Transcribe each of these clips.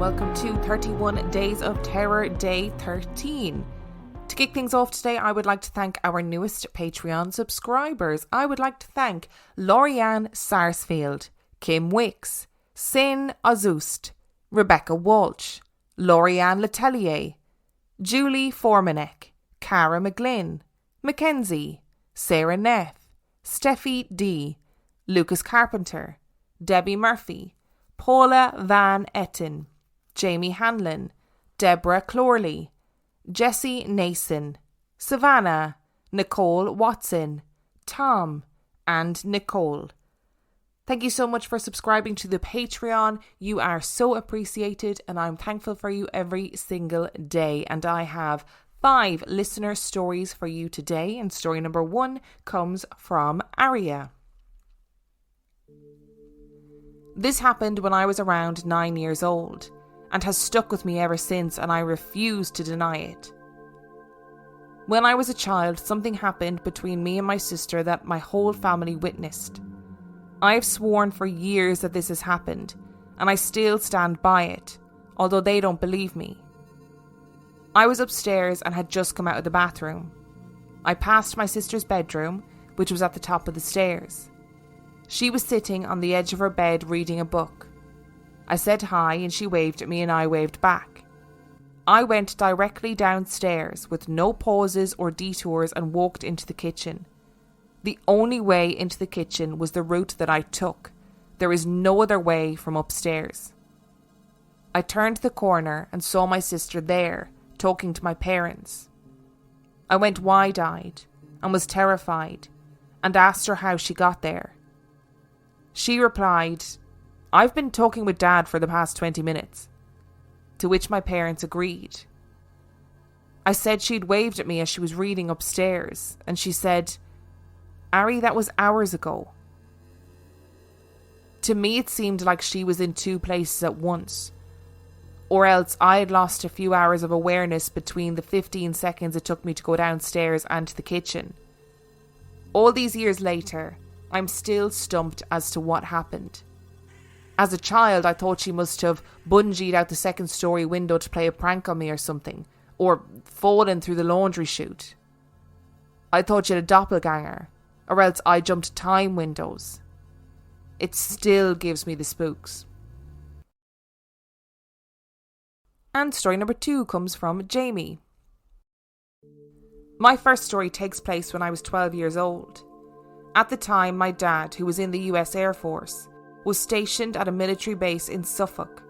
welcome to 31 Days of Terror, Day 13. To kick things off today, I would like to thank our newest Patreon subscribers. I would like to thank Lorianne Sarsfield, Kim Wicks, Sin Azust, Rebecca Walsh, Lorianne Letelier, Julie Formanek, Cara McGlynn, Mackenzie, Sarah Neff, Steffi D, Lucas Carpenter, Debbie Murphy, Paula Van Etten, Jamie Hanlon, Deborah Clorley, Jessie Nason, Savannah, Nicole Watson, Tom, and Nicole. Thank you so much for subscribing to the Patreon. You are so appreciated and I'm thankful for you every single day. And I have 5 listener stories for you today. And story number 1 comes from Aria. This happened when I was around 9 years old and has stuck with me ever since, and I refuse to deny it. When I was a child, something happened between me and my sister that my whole family witnessed. I have sworn for years that this has happened, and I still stand by it, although they don't believe me. I was upstairs and had just come out of the bathroom. I passed my sister's bedroom, which was at the top of the stairs. She was sitting on the edge of her bed reading a book. I said hi and she waved at me and I waved back. I went directly downstairs with no pauses or detours and walked into the kitchen. The only way into the kitchen was the route that I took. There is no other way from upstairs. I turned the corner and saw my sister there, talking to my parents. I went wide-eyed and was terrified and asked her how she got there. She replied, "I've been talking with Dad for the past 20 minutes. To which my parents agreed. I said she'd waved at me as she was reading upstairs, and she said, "Ari, that was hours ago." To me it seemed like she was in 2 places at once, or else I had lost a few hours of awareness between the 15 seconds it took me to go downstairs and to the kitchen. All these years later, I'm still stumped as to what happened. As a child, I thought she must have bungeed out the 2nd story window to play a prank on me or something, or fallen through the laundry chute. I thought she had a doppelganger, or else I jumped time windows. It still gives me the spooks. And story number 2 comes from Jamie. My first story takes place when I was 12 years old. At the time, my dad, who was in the US Air Force, was stationed at a military base in Suffolk,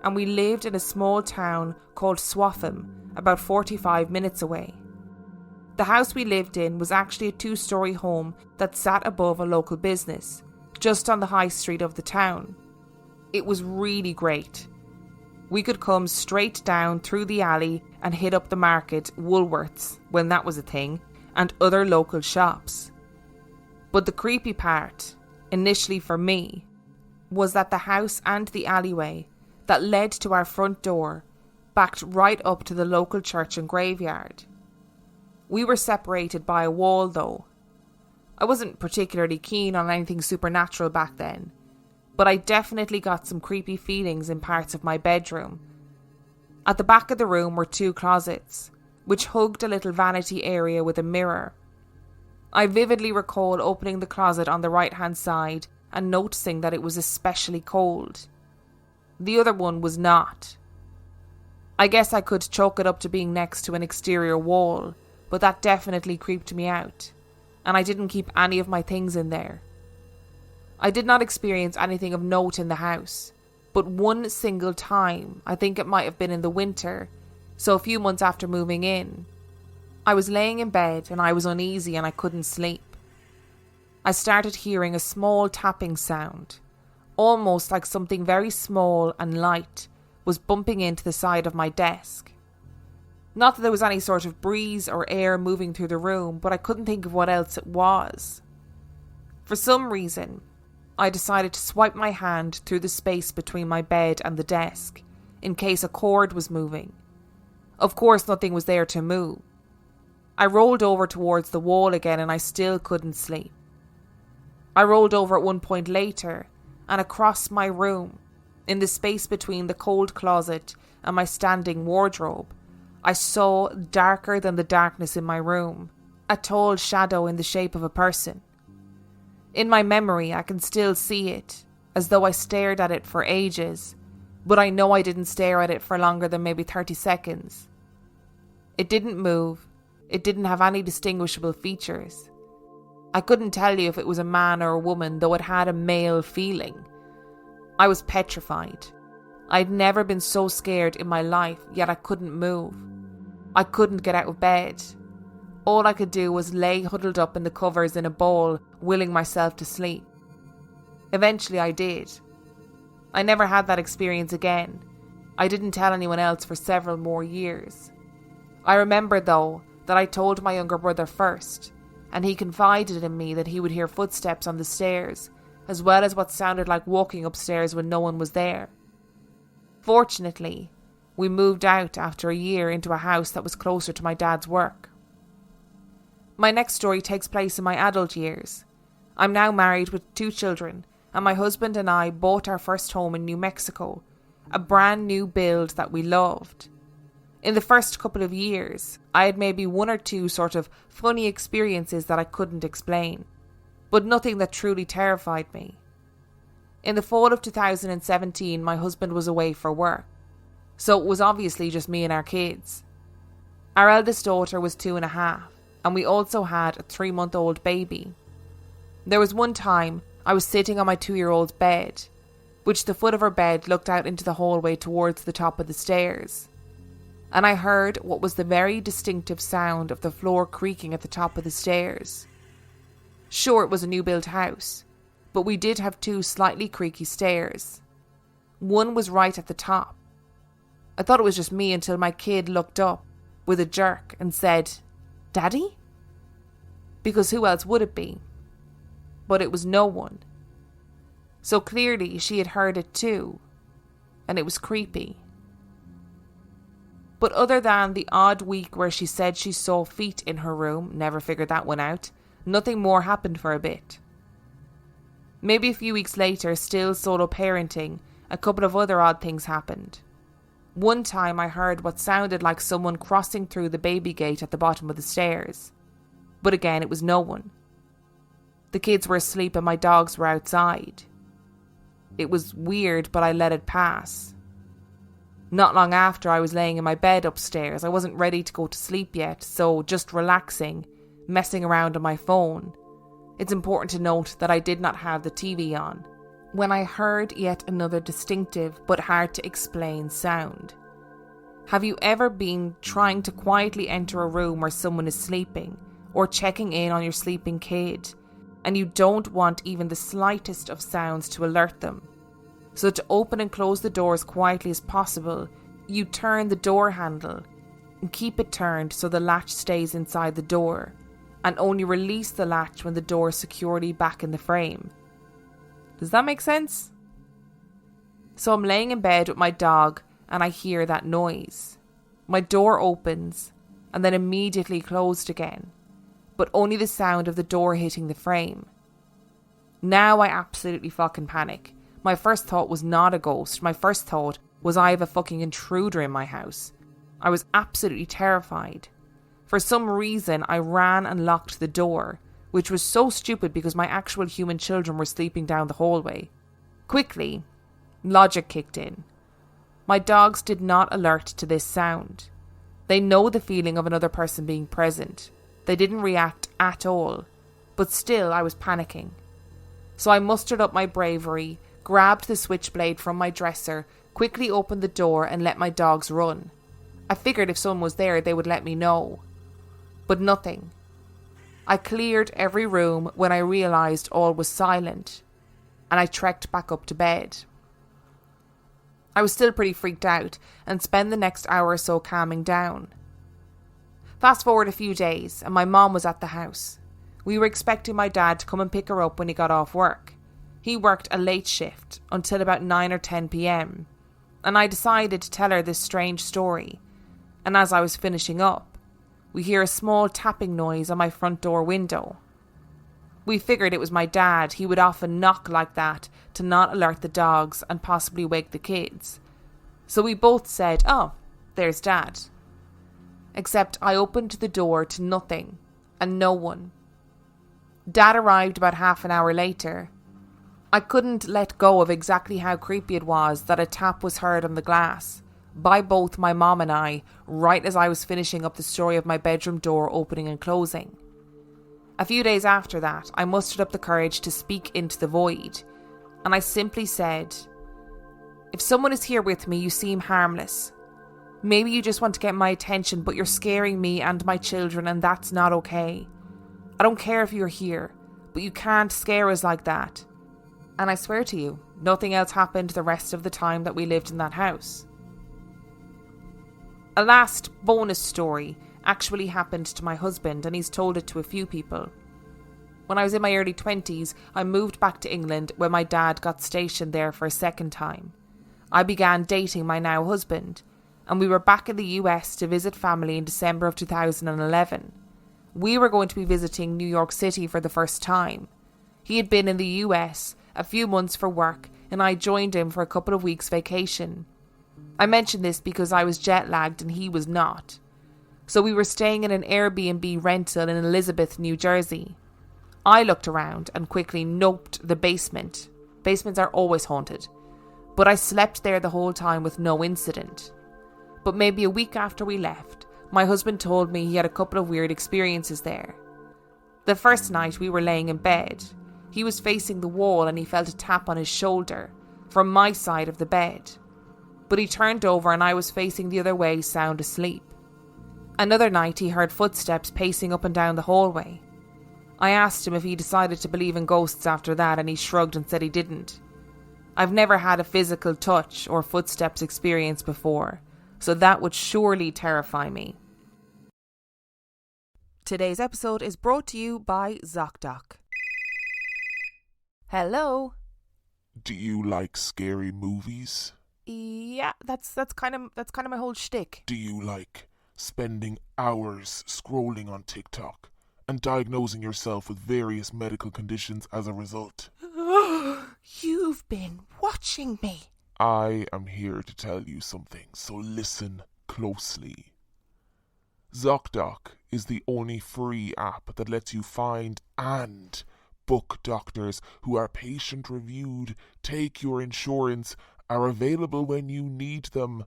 and we lived in a small town called Swaffham, about 45 minutes away. The house we lived in was actually a 2-story home that sat above a local business, just on the high street of the town. It was really great. We could come straight down through the alley and hit up the market, Woolworths, when that was a thing, and other local shops. But the creepy part, initially for me, was that the house and the alleyway that led to our front door backed right up to the local church and graveyard. We were separated by a wall though. I wasn't particularly keen on anything supernatural back then, but I definitely got some creepy feelings in parts of my bedroom. At the back of the room were 2 closets, which hugged a little vanity area with a mirror. I vividly recall opening the closet on the right-hand side and noticing that it was especially cold. The other one was not. I guess I could chalk it up to being next to an exterior wall, but that definitely creeped me out, and I didn't keep any of my things in there. I did not experience anything of note in the house, but one single time, I think it might have been in the winter, so a few months after moving in, I was laying in bed and I was uneasy and I couldn't sleep. I started hearing a small tapping sound, almost like something very small and light was bumping into the side of my desk. Not that there was any sort of breeze or air moving through the room, but I couldn't think of what else it was. For some reason, I decided to swipe my hand through the space between my bed and the desk, in case a cord was moving. Of course, nothing was there to move. I rolled over towards the wall again and I still couldn't sleep. I rolled over at one point later, and across my room, In the space between the cold closet and my standing wardrobe, I saw, darker than the darkness in my room, a tall shadow in the shape of a person. In my memory, I can still see it, as though I stared at it for ages, but I know I didn't stare at it for longer than maybe 30 seconds. It didn't move. It didn't have any distinguishable features. I couldn't tell you if it was a man or a woman, though it had a male feeling. I was petrified. I'd never been so scared in my life, yet I couldn't move. I couldn't get out of bed. All I could do was lay huddled up in the covers in a ball, willing myself to sleep. Eventually I did. I never had that experience again. I didn't tell anyone else for several more years. I remember, though, that I told my younger brother first, and he confided in me that he would hear footsteps on the stairs, as well as what sounded like walking upstairs when no one was there. Fortunately, we moved out after a year into a house that was closer to my dad's work. My next story takes place in my adult years. I'm now married with 2 children, and my husband and I bought our first home in New Mexico, a brand new build that we loved. In the first couple of years, I had maybe 1 or 2 sort of funny experiences that I couldn't explain, but nothing that truly terrified me. In the fall of 2017, my husband was away for work, so it was obviously just me and our kids. Our eldest daughter was 2.5, and we also had a 3-month-old baby. There was one time I was sitting on my 2-year-old's bed, which the foot of her bed looked out into the hallway towards the top of the stairs, and I heard what was the very distinctive sound of the floor creaking at the top of the stairs. Sure, it was a new built house, but we did have 2 slightly creaky stairs. One was right at the top. I thought it was just me until my kid looked up with a jerk and said, "Daddy?" Because who else would it be? But it was no one. So clearly she had heard it too, and it was creepy. But other than the odd week where she said she saw feet in her room, never figured that one out, nothing more happened for a bit. Maybe a few weeks later, still solo parenting, a couple of other odd things happened. One time I heard what sounded like someone crossing through the baby gate at the bottom of the stairs. But again, it was no one. The kids were asleep and my dogs were outside. It was weird, but I let it pass. Not long after, I was laying in my bed upstairs. I wasn't ready to go to sleep yet, so just relaxing, messing around on my phone. It's important to note that I did not have the TV on, when I heard yet another distinctive but hard to explain sound. Have you ever been trying to quietly enter a room where someone is sleeping, or checking in on your sleeping kid, and you don't want even the slightest of sounds to alert them? So to open and close the door as quietly as possible, you turn the door handle and keep it turned so the latch stays inside the door, and only release the latch when the door is securely back in the frame. Does that make sense? So I'm laying in bed with my dog and I hear that noise. My door opens and then immediately closed again, but only the sound of the door hitting the frame. Now I absolutely fucking panic. My first thought was not a ghost. My first thought was I have a fucking intruder in my house. I was absolutely terrified. For some reason, I ran and locked the door, which was so stupid because my actual human children were sleeping down the hallway. Quickly, logic kicked in. My dogs did not alert to this sound. They know the feeling of another person being present. They didn't react at all, but still I was panicking. So I mustered up my bravery, grabbed the switchblade from my dresser, quickly opened the door and let my dogs run. I figured if someone was there they would let me know. But nothing. I cleared every room when I realised all was silent, and I trekked back up to bed. I was still pretty freaked out and spent the next hour or so calming down. Fast forward a few days and my mom was at the house. We were expecting my dad to come and pick her up when he got off work. He worked a late shift until about 9 or 10 p.m. and I decided to tell her this strange story. And as I was finishing up, we hear a small tapping noise on my front door window. We figured it was my dad. He would often knock like that to not alert the dogs and possibly wake the kids. So we both said, "Oh, there's Dad." Except I opened the door to nothing and no one. Dad arrived about half an hour later. I couldn't let go of exactly how creepy it was that a tap was heard on the glass by both my mom and I right as I was finishing up the story of my bedroom door opening and closing. A few days after that, I mustered up the courage to speak into the void, and I simply said, "If someone is here with me, you seem harmless. Maybe you just want to get my attention, but you're scaring me and my children, and that's not okay. I don't care if you're here, but you can't scare us like that." And I swear to you, nothing else happened the rest of the time that we lived in that house. A last bonus story actually happened to my husband, and he's told it to a few people. When I was in my early 20s, I moved back to England when my dad got stationed there for a second time. I began dating my now husband, and we were back in the US to visit family in December of 2011. We were going to be visiting New York City for the first time. He had been in the US a few months for work, and I joined him for a couple of weeks vacation. I mention this because I was jet lagged and he was not. So we were staying in an Airbnb rental in Elizabeth, New Jersey. I looked around and quickly noped the basement. Basements are always haunted. But I slept there the whole time with no incident. But maybe a week after we left, my husband told me he had a couple of weird experiences there. The first night we were laying in bed. He was facing the wall and he felt a tap on his shoulder from my side of the bed. But he turned over and I was facing the other way, sound asleep. Another night he heard footsteps pacing up and down the hallway. I asked him if he decided to believe in ghosts after that, and he shrugged and said he didn't. I've never had a physical touch or footsteps experience before, so that would surely terrify me. Today's episode is brought to you by ZocDoc. Hello. Do you like scary movies? Yeah, that's kind of my whole shtick. Do you like spending hours scrolling on TikTok and diagnosing yourself with various medical conditions as a result? You've been watching me. I am here to tell you something, so listen closely. ZocDoc is the only free app that lets you find and book doctors who are patient-reviewed, take your insurance, are available when you need them,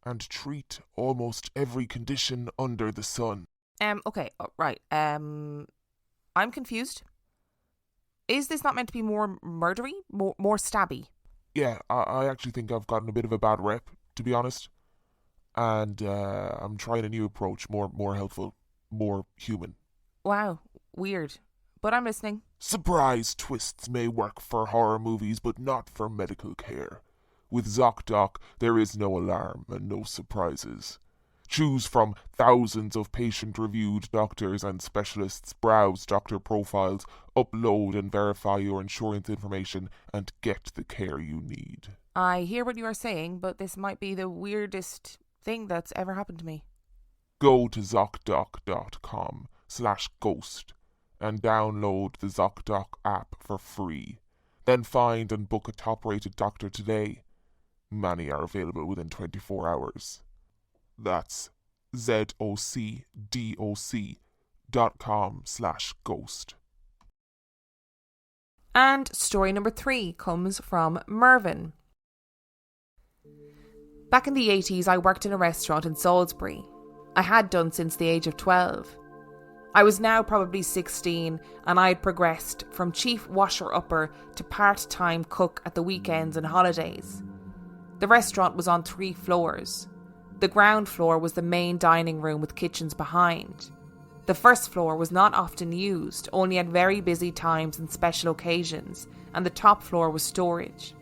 and treat almost every condition under the sun. Okay, right. I'm confused. Is this not meant to be more murdery? More stabby? Yeah, I actually think I've gotten a bit of a bad rep, to be honest. And I'm trying a new approach, more helpful, more human. Wow, weird. But I'm listening. Surprise twists may work for horror movies, but not for medical care. With ZocDoc, there is no alarm and no surprises. Choose from thousands of patient-reviewed doctors and specialists, browse doctor profiles, upload and verify your insurance information, and get the care you need. I hear what you are saying, but this might be the weirdest thing that's ever happened to me. Go to ZocDoc.com/ghost and download the ZocDoc app for free. Then find and book a top-rated doctor today. Many are available within 24 hours. That's ZocDoc.com/ghost. And story number 3 comes from Mervyn. Back in the 80s, I worked in a restaurant in Salisbury. I had done since the age of 12. I was now probably 16 and I had progressed from chief washer-upper to part-time cook at the weekends and holidays. The restaurant was on 3 floors. The ground floor was the main dining room with kitchens behind. The first floor was not often used, only at very busy times and special occasions, and the top floor was storage.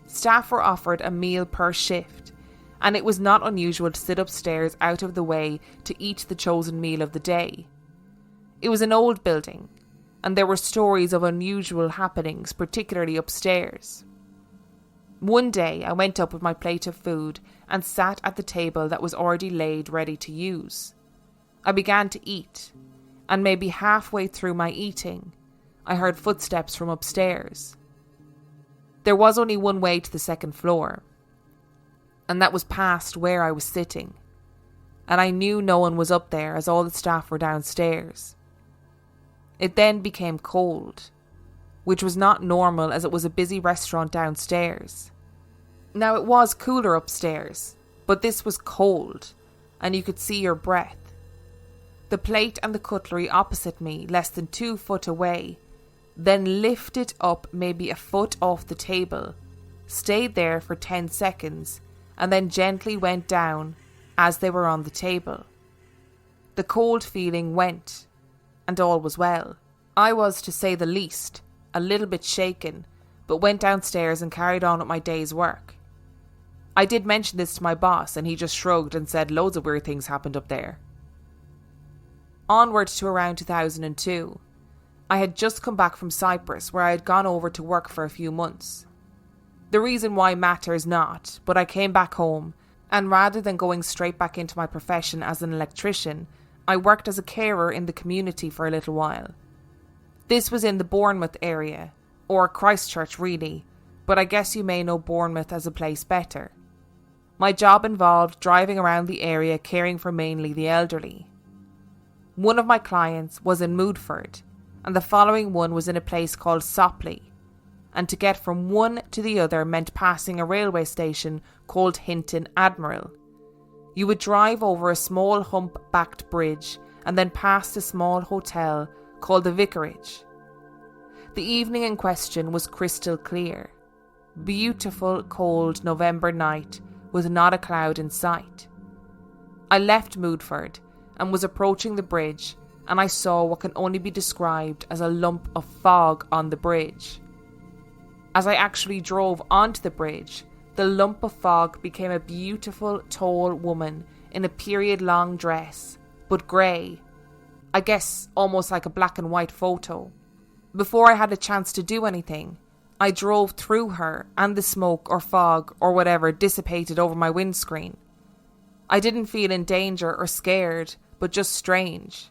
Staff were offered a meal per shift, and it was not unusual to sit upstairs out of the way to eat the chosen meal of the day. It was an old building, and there were stories of unusual happenings, particularly upstairs. One day I went up with my plate of food and sat at the table that was already laid ready to use. I began to eat, and maybe halfway through my eating, I heard footsteps from upstairs. There was only one way to the second floor, and that was past where I was sitting, and I knew no one was up there as all the staff were downstairs. It then became cold, which was not normal as it was a busy restaurant downstairs. Now it was cooler upstairs, but this was cold, and you could see your breath. The plate and the cutlery opposite me, less than 2 foot away, then lifted up maybe a foot off the table, stayed there for 10 seconds, and then gently went down as they were on the table. The cold feeling went, and all was well. I was, to say the least, a little bit shaken, but went downstairs and carried on with my day's work. I did mention this to my boss, and he just shrugged and said loads of weird things happened up there. Onward to around 2002, I had just come back from Cyprus, where I had gone over to work for a few months. The reason why matters not, but I came back home, and rather than going straight back into my profession as an electrician, I worked as a carer in the community for a little while. This was in the Bournemouth area, or Christchurch really, but I guess you may know Bournemouth as a place better. My job involved driving around the area caring for mainly the elderly. One of my clients was in Moodford, and the following one was in a place called Sopley, and to get from one to the other meant passing a railway station called Hinton Admiral. You would drive over a small hump-backed bridge and then past a small hotel called the Vicarage. The evening in question was crystal clear. Beautiful, cold November night with not a cloud in sight. I left Moodford and was approaching the bridge, and I saw what can only be described as a lump of fog on the bridge. As I actually drove onto the bridge, the lump of fog became a beautiful, tall woman in a period-long dress, but grey. I guess almost like a black and white photo. Before I had a chance to do anything, I drove through her, and the smoke or fog or whatever dissipated over my windscreen. I didn't feel in danger or scared, but just strange.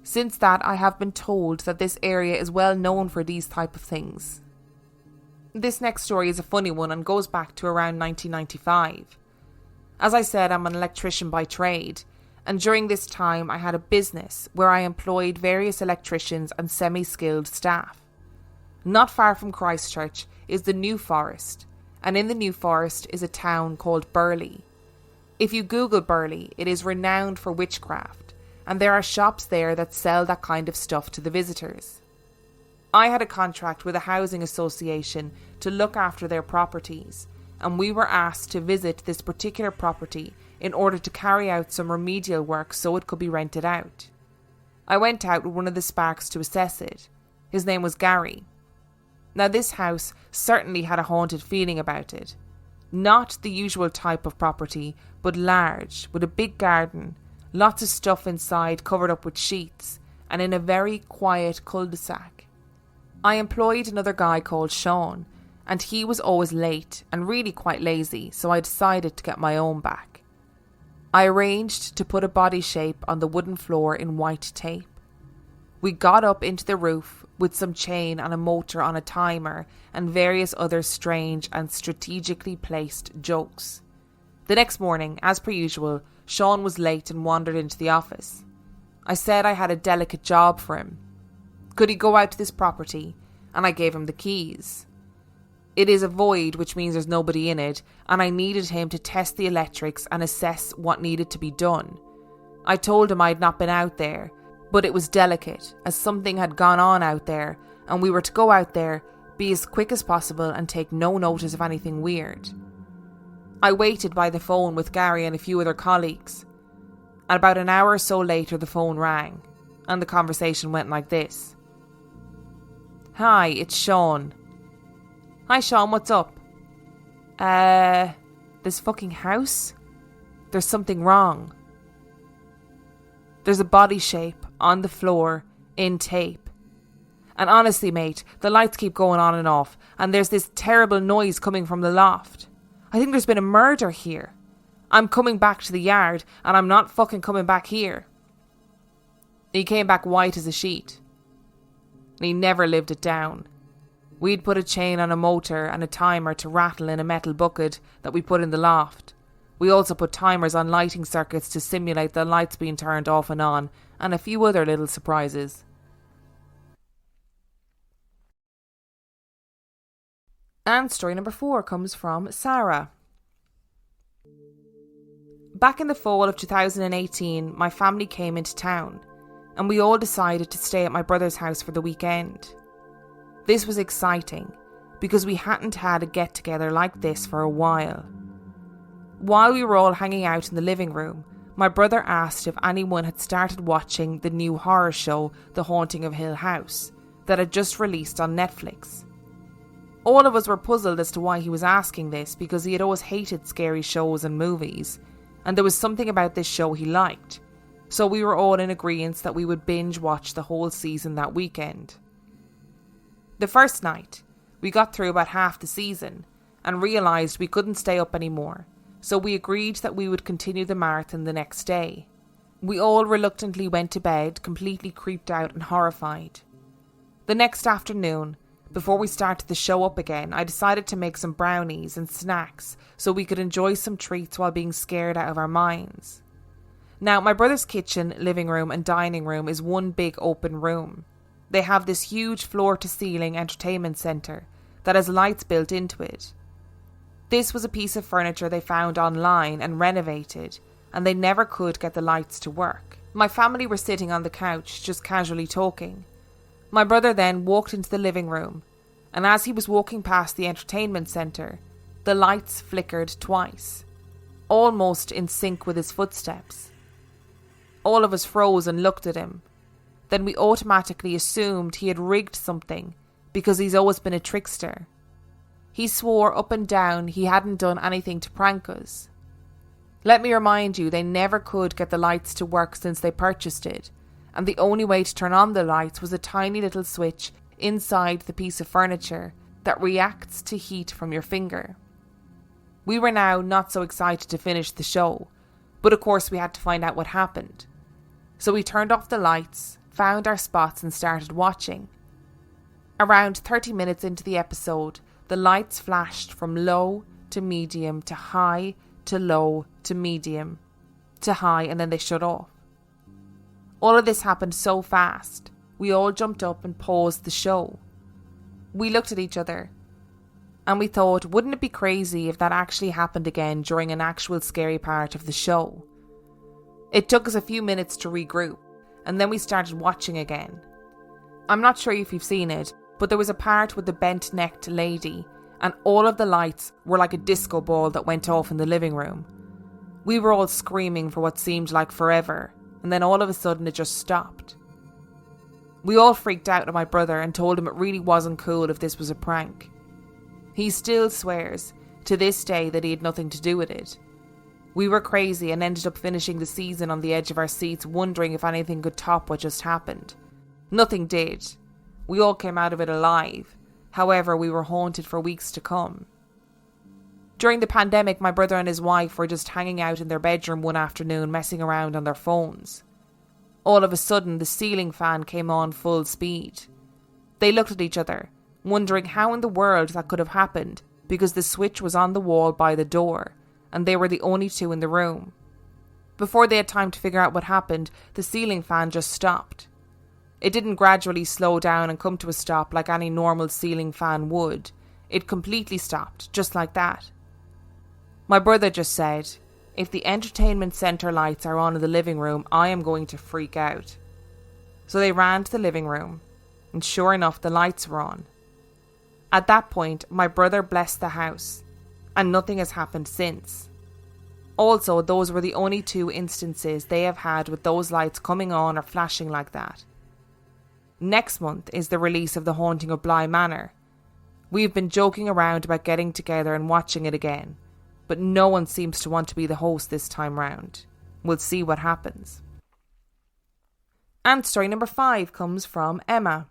Since that, I have been told that this area is well known for these type of things. This next story is a funny one and goes back to around 1995. As I said, I'm an electrician by trade, and during this time I had a business where I employed various electricians and semi-skilled staff. Not far from Christchurch is the New Forest, and in the New Forest is a town called Burley. If you Google Burley, it is renowned for witchcraft, and there are shops there that sell that kind of stuff to the visitors. I had a contract with a housing association to look after their properties, and we were asked to visit this particular property in order to carry out some remedial work so it could be rented out. I went out with one of the sparks to assess it. His name was Gary. Now this house certainly had a haunted feeling about it. Not the usual type of property, but large, with a big garden, lots of stuff inside covered up with sheets, and in a very quiet cul-de-sac. I employed another guy called Sean, and he was always late and really quite lazy, so I decided to get my own back. I arranged to put a body shape on the wooden floor in white tape. We got up into the roof with some chain and a motor on a timer and various other strange and strategically placed jokes. The next morning, as per usual, Sean was late and wandered into the office. I said I had a delicate job for him. Could he go out to this property? And I gave him the keys. It is a void, which means there's nobody in it, and I needed him to test the electrics and assess what needed to be done. I told him I had not been out there, but it was delicate, as something had gone on out there, and we were to go out there, be as quick as possible, and take no notice of anything weird. I waited by the phone with Gary and a few other colleagues, and about an hour or so later the phone rang, and the conversation went like this. Hi, it's Sean. Hi Sean, what's up? This fucking house? There's something wrong. There's a body shape on the floor in tape. And honestly, mate, the lights keep going on and off, and there's this terrible noise coming from the loft. I think there's been a murder here. I'm coming back to the yard, and I'm not fucking coming back here. He came back white as a sheet. and he never lived it down. We'd put a chain on a motor and a timer to rattle in a metal bucket that we put in the loft. We also put timers on lighting circuits to simulate the lights being turned off and on, and a few other little surprises. And story number 4 comes from Sarah. Back in the fall of 2018, my family came into town, and we all decided to stay at my brother's house for the weekend. This was exciting, because we hadn't had a get-together like this for a while. While we were all hanging out in the living room, my brother asked if anyone had started watching the new horror show, The Haunting of Hill House, that had just released on Netflix. All of us were puzzled as to why he was asking this, because he had always hated scary shows and movies, and there was something about this show he liked, so we were all in agreement that we would binge watch the whole season that weekend. The first night, we got through about half the season and realised we couldn't stay up anymore, so we agreed that we would continue the marathon the next day. We all reluctantly went to bed, completely creeped out and horrified. The next afternoon, before we started the show up again, I decided to make some brownies and snacks so we could enjoy some treats while being scared out of our minds. Now, my brother's kitchen, living room and dining room is one big open room. They have this huge floor-to-ceiling entertainment centre that has lights built into it. This was a piece of furniture they found online and renovated, and they never could get the lights to work. My family were sitting on the couch, just casually talking. My brother then walked into the living room, and as he was walking past the entertainment centre, the lights flickered twice, almost in sync with his footsteps. All of us froze and looked at him. Then we automatically assumed he had rigged something, because he's always been a trickster. He swore up and down he hadn't done anything to prank us. Let me remind you, they never could get the lights to work since they purchased it, and the only way to turn on the lights was a tiny little switch inside the piece of furniture that reacts to heat from your finger. We were now not so excited to finish the show, but of course we had to find out what happened. So we turned off the lights, found our spots and started watching. Around 30 minutes into the episode, the lights flashed from low to medium to high to low to medium to high, and then they shut off. All of this happened so fast, we all jumped up and paused the show. We looked at each other and we thought, wouldn't it be crazy if that actually happened again during an actual scary part of the show? It took us a few minutes to regroup, and then we started watching again. I'm not sure if you've seen it, but there was a part with the bent-necked lady, and all of the lights were like a disco ball that went off in the living room. We were all screaming for what seemed like forever, and then all of a sudden it just stopped. We all freaked out at my brother and told him it really wasn't cool if this was a prank. He still swears to this day that he had nothing to do with it. We were crazy and ended up finishing the season on the edge of our seats, wondering if anything could top what just happened. Nothing did. We all came out of it alive. However, we were haunted for weeks to come. During the pandemic, my brother and his wife were just hanging out in their bedroom one afternoon, messing around on their phones. All of a sudden, the ceiling fan came on full speed. They looked at each other, wondering how in the world that could have happened, because the switch was on the wall by the door, and they were the only two in the room. Before they had time to figure out what happened, the ceiling fan just stopped. It didn't gradually slow down and come to a stop like any normal ceiling fan would. It completely stopped, just like that. My brother just said, "If the entertainment centre lights are on in the living room, I am going to freak out." So they ran to the living room, and sure enough, the lights were on. At that point, my brother blessed the house, and nothing has happened since. Also, those were the only 2 instances they have had with those lights coming on or flashing like that. Next month is the release of The Haunting of Bly Manor. We've been joking around about getting together and watching it again, but no one seems to want to be the host this time round. We'll see what happens. And story number 5 comes from Emma.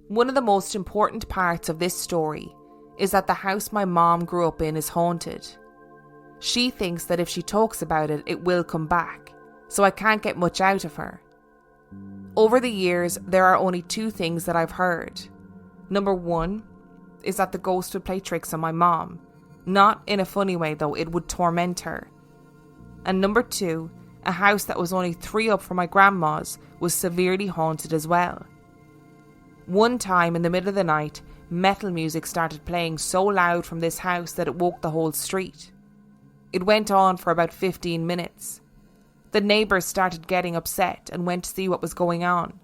One of the most important parts of this story is that the house my mom grew up in is haunted. She thinks that if she talks about it, it will come back, so I can't get much out of her. Over the years, there are only two things that I've heard. Number one is that the ghost would play tricks on my mom. Not in a funny way though, it would torment her. And number two, a house that was only 3 up from my grandma's was severely haunted as well. One time in the middle of the night, metal music started playing so loud from this house that it woke the whole street. It went on for about 15 minutes. The neighbours started getting upset and went to see what was going on.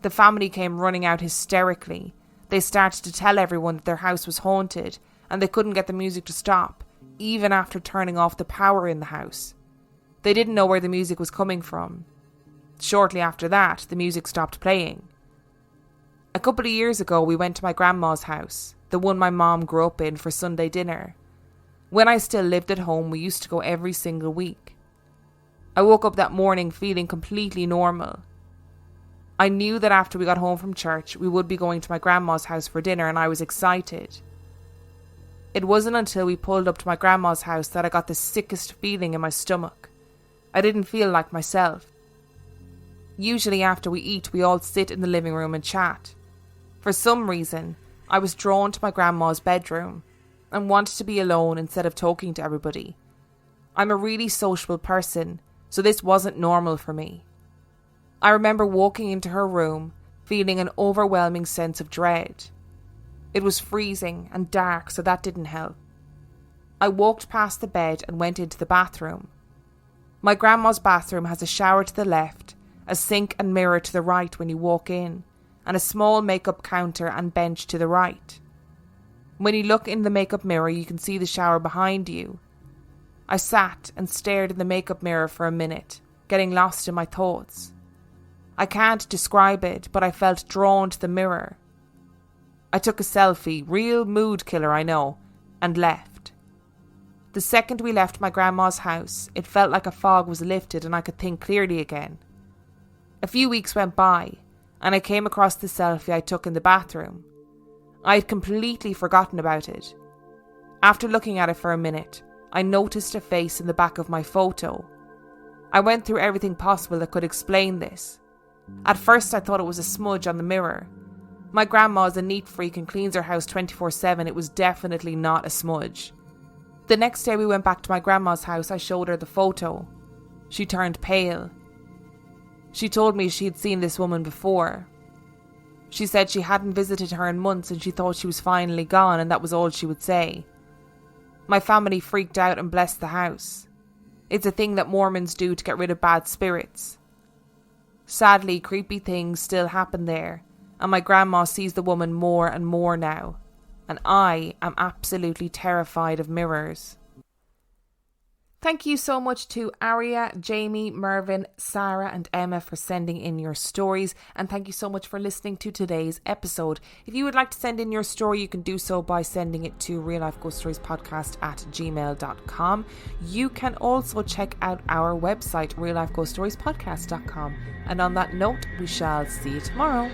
The family came running out hysterically. They started to tell everyone that their house was haunted and they couldn't get the music to stop, even after turning off the power in the house. They didn't know where the music was coming from. Shortly after that, the music stopped playing. A couple of years ago, we went to my grandma's house, the one my mom grew up in, for Sunday dinner. When I still lived at home, we used to go every single week. I woke up that morning feeling completely normal. I knew that after we got home from church, we would be going to my grandma's house for dinner, and I was excited. It wasn't until we pulled up to my grandma's house that I got the sickest feeling in my stomach. I didn't feel like myself. Usually after we eat, we all sit in the living room and chat. For some reason, I was drawn to my grandma's bedroom and wanted to be alone instead of talking to everybody. I'm a really sociable person, so this wasn't normal for me. I remember walking into her room, feeling an overwhelming sense of dread. It was freezing and dark, so that didn't help. I walked past the bed and went into the bathroom. My grandma's bathroom has a shower to the left, a sink and mirror to the right when you walk in, and a small makeup counter and bench to the right. When you look in the makeup mirror, you can see the shower behind you. I sat and stared in the makeup mirror for a minute, getting lost in my thoughts. I can't describe it, but I felt drawn to the mirror. I took a selfie, real mood killer I know, and left. The second we left my grandma's house, it felt like a fog was lifted and I could think clearly again. A few weeks went by, and I came across the selfie I took in the bathroom. I had completely forgotten about it. After looking at it for a minute, I noticed a face in the back of my photo. I went through everything possible that could explain this. At first I thought it was a smudge on the mirror. My grandma is a neat freak and cleans her house 24/7. It was definitely not a smudge. The next day we went back to my grandma's house. I showed her the photo. She turned pale. She told me she had seen this woman before. She said she hadn't visited her in months and she thought she was finally gone, and that was all she would say. My family freaked out and blessed the house. It's a thing that Mormons do to get rid of bad spirits. Sadly, creepy things still happen there, and my grandma sees the woman more and more now, and I am absolutely terrified of mirrors. Thank you so much to Aria, Jamie, Mervyn, Sarah and Emma for sending in your stories, and thank you so much for listening to today's episode. If you would like to send in your story, you can do so by sending it to reallifeghoststoriespodcast@gmail.com. You can also check out our website reallifeghoststoriespodcast.com, and on that note, we shall see you tomorrow.